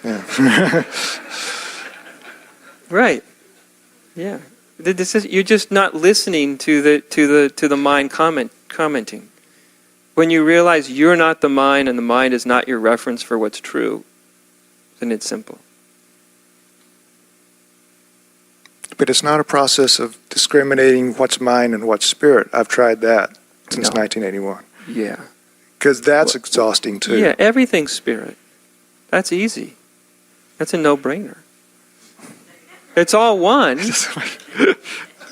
Yeah. Right. Yeah. You're just not listening to the mind commenting. When you realize you're not the mind and the mind is not your reference for what's true, then it's simple. But it's not a process of discriminating what's mind and what's spirit. I've tried that since 1981. Yeah. Because that's exhausting too. Yeah, everything's spirit. That's easy. That's a no-brainer. It's all one.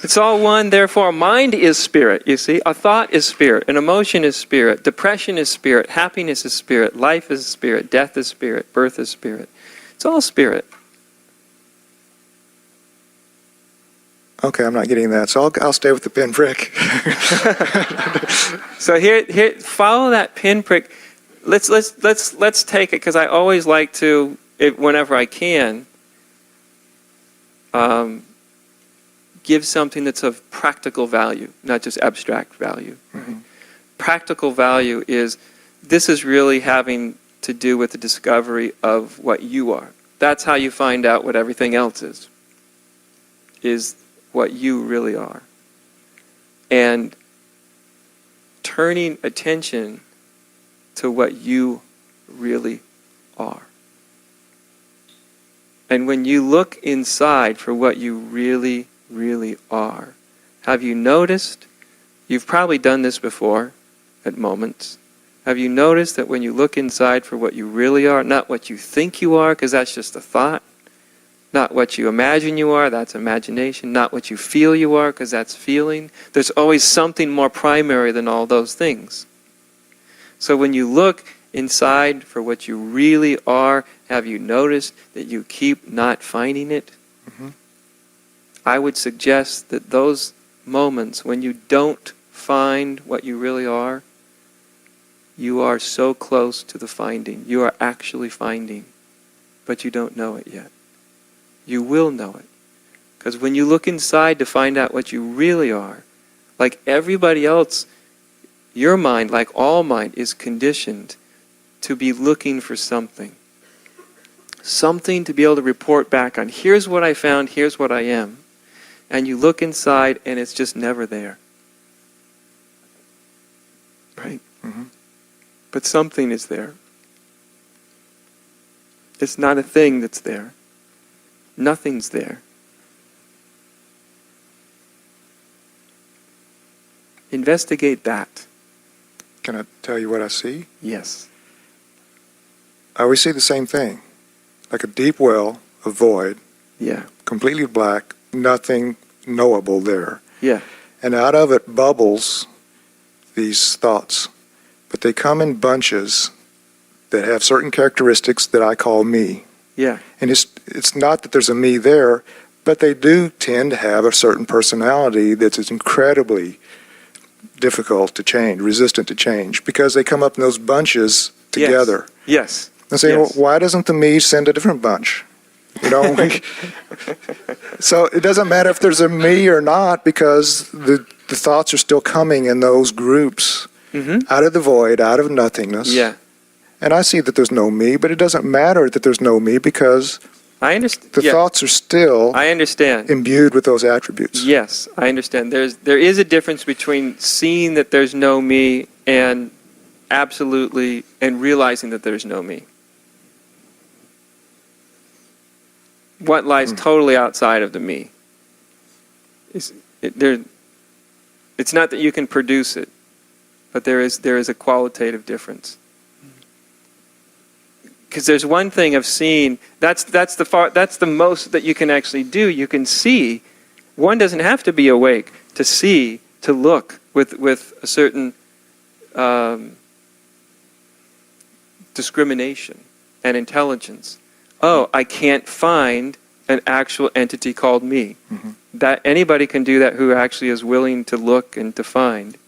It's all one, therefore mind is spirit, you see. A thought is spirit, an emotion is spirit, depression is spirit, happiness is spirit, life is spirit, death is spirit, birth is spirit. It's all spirit. Okay, I'm not getting that, so I'll stay with the pinprick. So here, follow that pinprick. Let's take it, because I always like to, whenever I can, give something that's of practical value, not just abstract value. Right? Mm-hmm. Practical value is, this is really having to do with the discovery of what you are. That's how you find out what everything else is what you really are. And turning attention to what you really are. And when you look inside for what you really are, have you noticed, you've probably done this before at moments, have you noticed that when you look inside for what you really are, not what you think you are, because that's just a thought, not what you imagine you are, that's imagination, not what you feel you are, because that's feeling, there's always something more primary than all those things. So when you look inside for what you really are, have you noticed that you keep not finding it? Mm-hmm. I would suggest that those moments when you don't find what you really are, you are so close to the finding. You are actually finding, but you don't know it yet. You will know it. Because when you look inside to find out what you really are, like everybody else, your mind, like all mind, is conditioned to be looking for something. Something to be able to report back on. Here's what I found, here's what I am. And you look inside and it's just never there. Right? Mm-hmm. But something is there. It's not a thing that's there. Nothing's there. Investigate that. Can I tell you what I see? Yes. I always see the same thing. Like a deep well, a void. Yeah. Completely black, nothing knowable there. Yeah. And out of it bubbles these thoughts. But they come in bunches that have certain characteristics that I call me. Yeah. And it's not that there's a me there, but they do tend to have a certain personality that's incredibly difficult to change, resistant to change, because they come up in those bunches together. Yes. And say, well, why doesn't the me send a different bunch? You know, so it doesn't matter if there's a me or not, because the thoughts are still coming in those groups, mm-hmm. out of the void, out of nothingness. Yeah. And I see that there's no me, but it doesn't matter that there's no me, because I understand. The thoughts are still imbued with those attributes. Yes, I understand. There is a difference between seeing that there's no me and absolutely and realizing that there's no me. What lies totally outside of the me. It's not that you can produce it, but there is a qualitative difference. Because there's one thing of seeing, that's the most that you can actually do. You can see. One doesn't have to be awake to see, to look with a certain discrimination and intelligence. Oh, I can't find an actual entity called me. Mm-hmm. That anybody can do that who actually is willing to look and to find.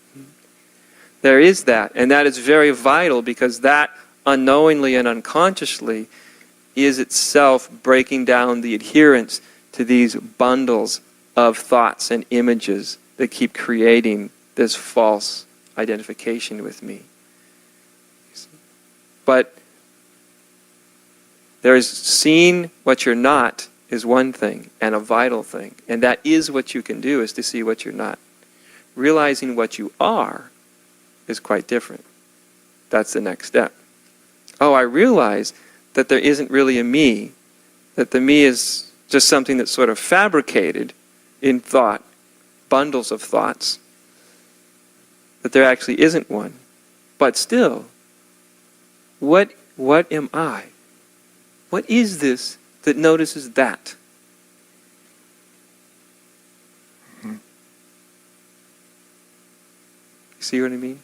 There is that, and that is very vital, because that unknowingly and unconsciously is itself breaking down the adherence to these bundles of thoughts and images that keep creating this false identification with me. But There's seeing what you're not is one thing, and a vital thing. And that is what you can do, is to see what you're not. Realizing what you are is quite different. That's the next step. Oh, I realize that there isn't really a me, that the me is just something that's sort of fabricated in thought, bundles of thoughts, that there actually isn't one. But still, what am I? What is this that notices that? Mm-hmm. See what I mean?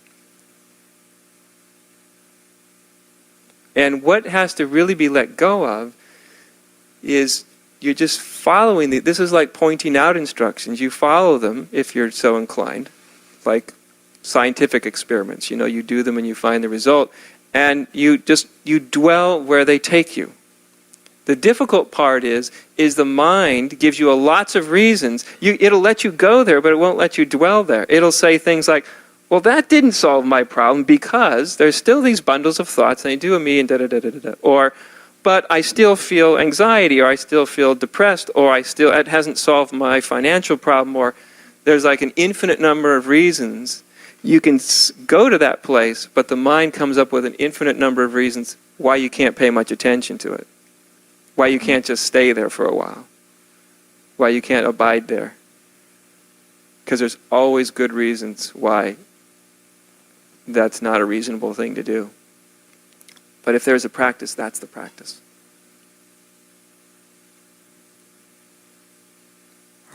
And what has to really be let go of is you're just following this is like pointing out instructions. You follow them if you're so inclined, like scientific experiments. You do them and you find the result, and you dwell where they take you. The difficult part is the mind gives you lots of reasons. It'll let you go there, but it won't let you dwell there. It'll say things like, well, that didn't solve my problem because there's still these bundles of thoughts, and they do a me and da-da-da-da-da. Or, but I still feel anxiety, or I still feel depressed, or it hasn't solved my financial problem, or there's like an infinite number of reasons. You can go to that place, but the mind comes up with an infinite number of reasons why you can't pay much attention to it. Why you can't just stay there for a while. Why you can't abide there. Because there's always good reasons why that's not a reasonable thing to do. But if there's a practice, that's the practice.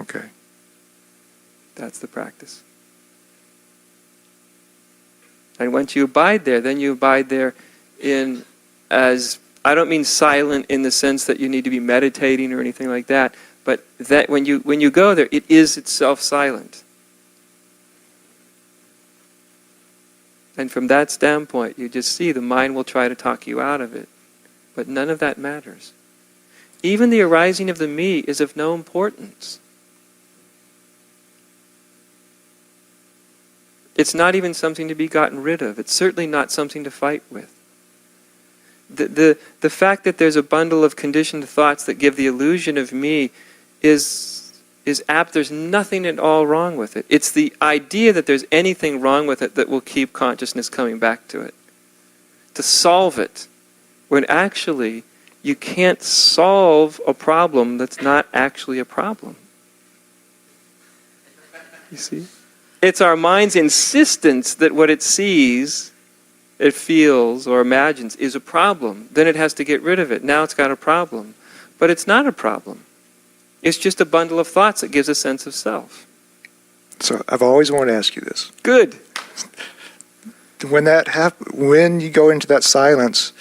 Okay. That's the practice. And once you abide there, then you abide there I don't mean silent in the sense that you need to be meditating or anything like that, but that when you go there, it is itself silent. And from that standpoint, you just see the mind will try to talk you out of it. But none of that matters. Even the arising of the me is of no importance. It's not even something to be gotten rid of. It's certainly not something to fight with. The fact that there's a bundle of conditioned thoughts that give the illusion of me is apt. There's nothing at all wrong with it. It's the idea that there's anything wrong with it that will keep consciousness coming back to it. To solve it, when actually you can't solve a problem that's not actually a problem. You see? It's our mind's insistence that what it sees, it feels, or imagines is a problem. Then it has to get rid of it. Now it's got a problem. But it's not a problem. It's just a bundle of thoughts that gives a sense of self. So I've always wanted to ask you this. Good. When you go into that silence,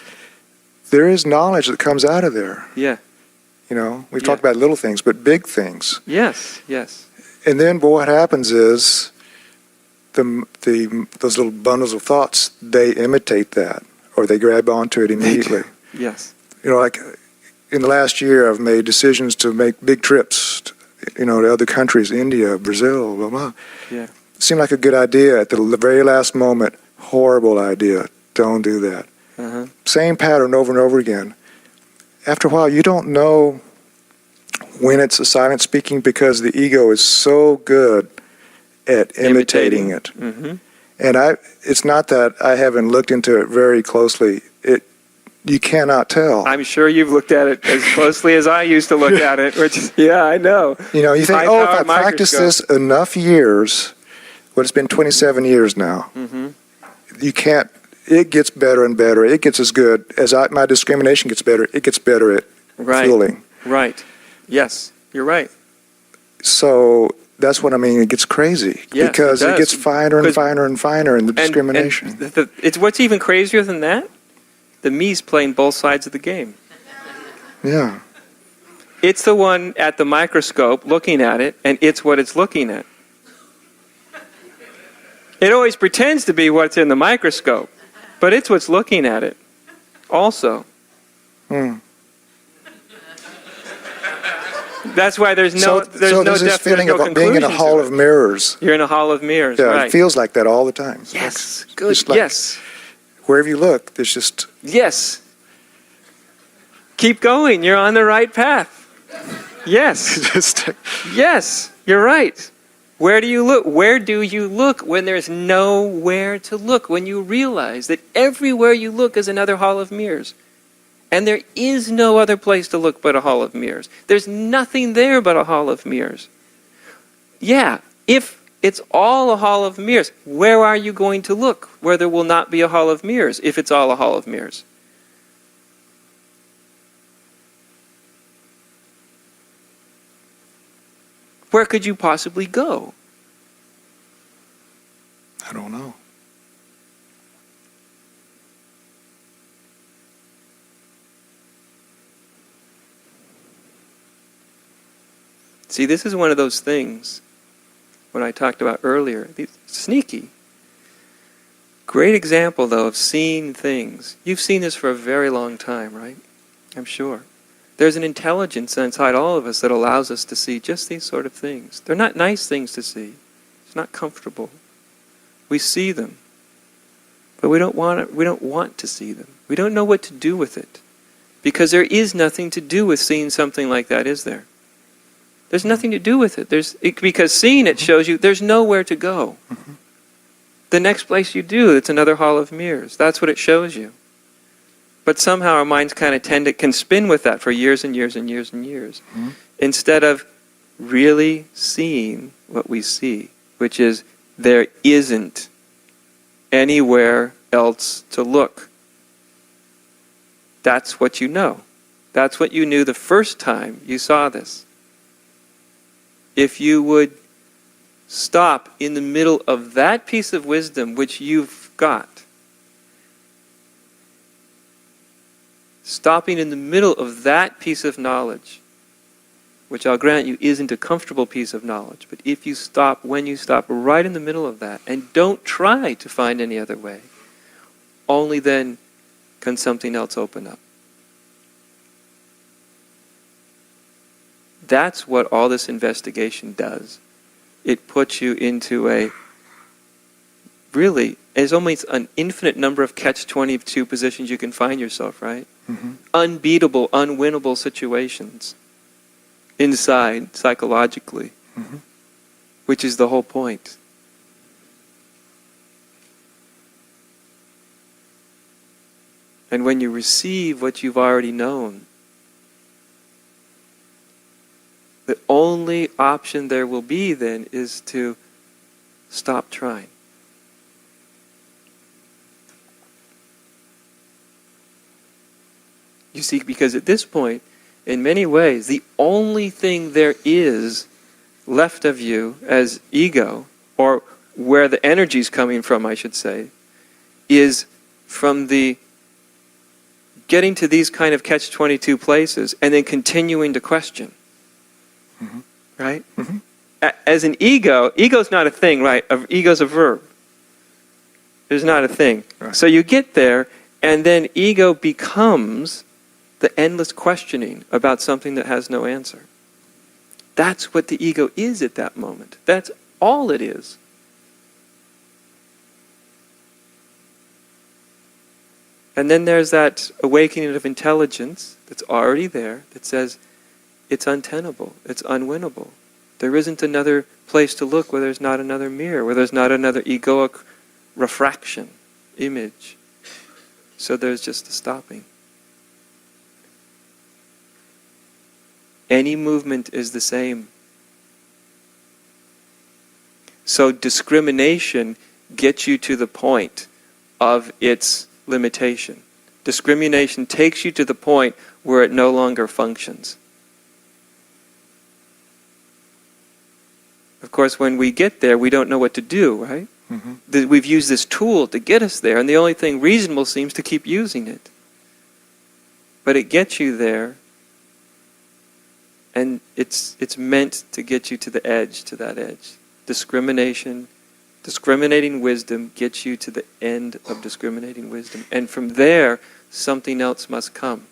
there is knowledge that comes out of there. Yeah. We've talked about little things, but big things. Yes, yes. And then what happens is those little bundles of thoughts, they imitate that, or they grab onto it immediately. Yes. Like in the last year, I've made decisions to make big trips, to other countries, India, Brazil, blah, blah. Yeah. Seemed like a good idea. At the very last moment, horrible idea. Don't do that. Uh-huh. Same pattern over and over again. After a while, you don't know when it's a silent speaking because the ego is so good at imitating it. Mm-hmm. And it's not that I haven't looked into it very closely. You cannot tell. I'm sure you've looked at it as closely as I used to look at it, which, yeah, I know. You think, if I practice this enough years, it's been 27 years now, mm-hmm. you can't, it gets better and better. It gets as good as my discrimination gets better. It gets better at fooling. Right. Yes, you're right. So that's what I mean. It gets crazy because it gets finer and finer and finer in the discrimination. And it's what's even crazier than that. The me's playing both sides of the game. Yeah. It's the one at the microscope looking at it, and it's what it's looking at. It always pretends to be what's in the microscope, but it's what's looking at it also. Hmm. That's why there's no this feeling of being in a hall of mirrors. You're in a hall of mirrors, yeah, right. It feels like that all the time. Yes, good, yes. Wherever you look, there's just... Yes. Keep going. You're on the right path. Yes. Yes, you're right. Where do you look? Where do you look when there's nowhere to look? When you realize that everywhere you look is another hall of mirrors. And there is no other place to look but a hall of mirrors. There's nothing there but a hall of mirrors. Yeah, if it's all a hall of mirrors, where are you going to look where there will not be a hall of mirrors if it's all a hall of mirrors? Where could you possibly go? I don't know. See, this is one of those things when I talked about earlier. Sneaky. Great example, though, of seeing things. You've seen this for a very long time, right? I'm sure. There's an intelligence inside all of us that allows us to see just these sort of things. They're not nice things to see. It's not comfortable. We see them, but we don't want to see them. We don't know what to do with it, because there is nothing to do with seeing something like that, is there? There's nothing to do with it. Because seeing it shows you there's nowhere to go. Mm-hmm. The next place you do, it's another hall of mirrors. That's what it shows you. But somehow our minds kind of can spin with that for years and years and years and years, Mm-hmm. instead of really seeing what we see, which is there isn't anywhere else to look. That's what you know. That's what you knew the first time you saw this. If you would stop in the middle of that piece of wisdom which you've got, stopping in the middle of that piece of knowledge, which I'll grant you isn't a comfortable piece of knowledge, but if you stop, when you stop right in the middle of that, and don't try to find any other way, only then can something else open up. That's what all this investigation does. It puts you into there's almost an infinite number of catch-22 positions you can find yourself, right? Mm-hmm. Unbeatable, unwinnable situations inside, psychologically, Mm-hmm. which is the whole point. And when you receive what you've already known, the only option there will be then is to stop trying. You see, because at this point, in many ways, the only thing there is left of you as ego, or where the energy's coming from, I should say, is from the getting to these kind of catch-22 places and then continuing to question. Mm-hmm. Right? Mm-hmm. As an ego's not a thing, right? Ego's a verb. It's not a thing. Right. So you get there, and then ego becomes the endless questioning about something that has no answer. That's what the ego is at that moment. That's all it is. And then there's that awakening of intelligence that's already there that says, it's untenable, it's unwinnable. There isn't another place to look where there's not another mirror, where there's not another egoic refraction, image. So there's just a stopping. Any movement is the same. So discrimination gets you to the point of its limitation. Discrimination takes you to the point where it no longer functions. Of course, when we get there, we don't know what to do, right? Mm-hmm. We've used this tool to get us there, and the only thing reasonable seems to keep using it. But it gets you there, and it's meant to get you to the edge, to that edge. Discriminating wisdom gets you to the end of discriminating wisdom. And from there, something else must come.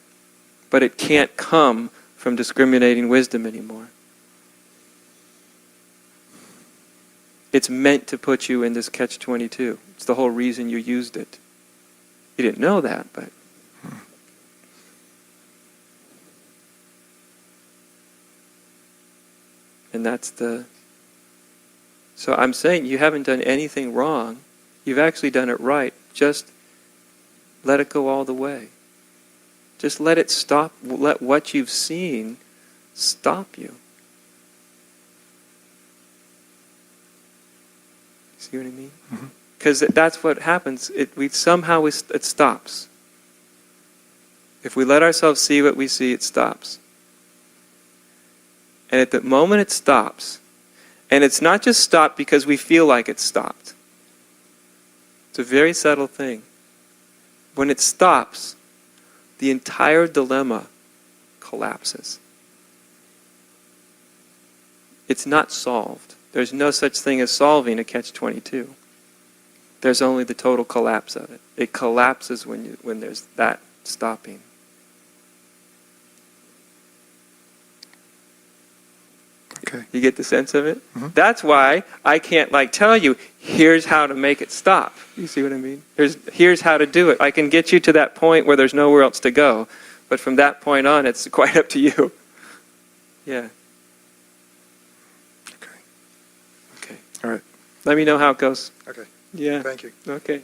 But it can't come from discriminating wisdom anymore. It's meant to put you in this catch-22. It's the whole reason you used it. You didn't know that, but... And that's the... So I'm saying you haven't done anything wrong. You've actually done it right. Just let it go all the way. Just let it stop. Let what you've seen stop you. See what I mean? Because that's what happens. It stops. If we let ourselves see what we see, it stops. And at the moment it stops, and it's not just stopped because we feel like it's stopped. It's a very subtle thing. When it stops, the entire dilemma collapses. It's not solved. There's no such thing as solving a catch-22. There's only the total collapse of it. It collapses when there's that stopping. Okay. You get the sense of it? That's why I can't tell you, here's how to make it stop. You see what I mean? Here's how to do it. I can get you to that point where there's nowhere else to go. But from that point on, it's quite up to you. Yeah. Okay. Okay. All right. Let me know how it goes. Okay. Yeah. Thank you. Okay.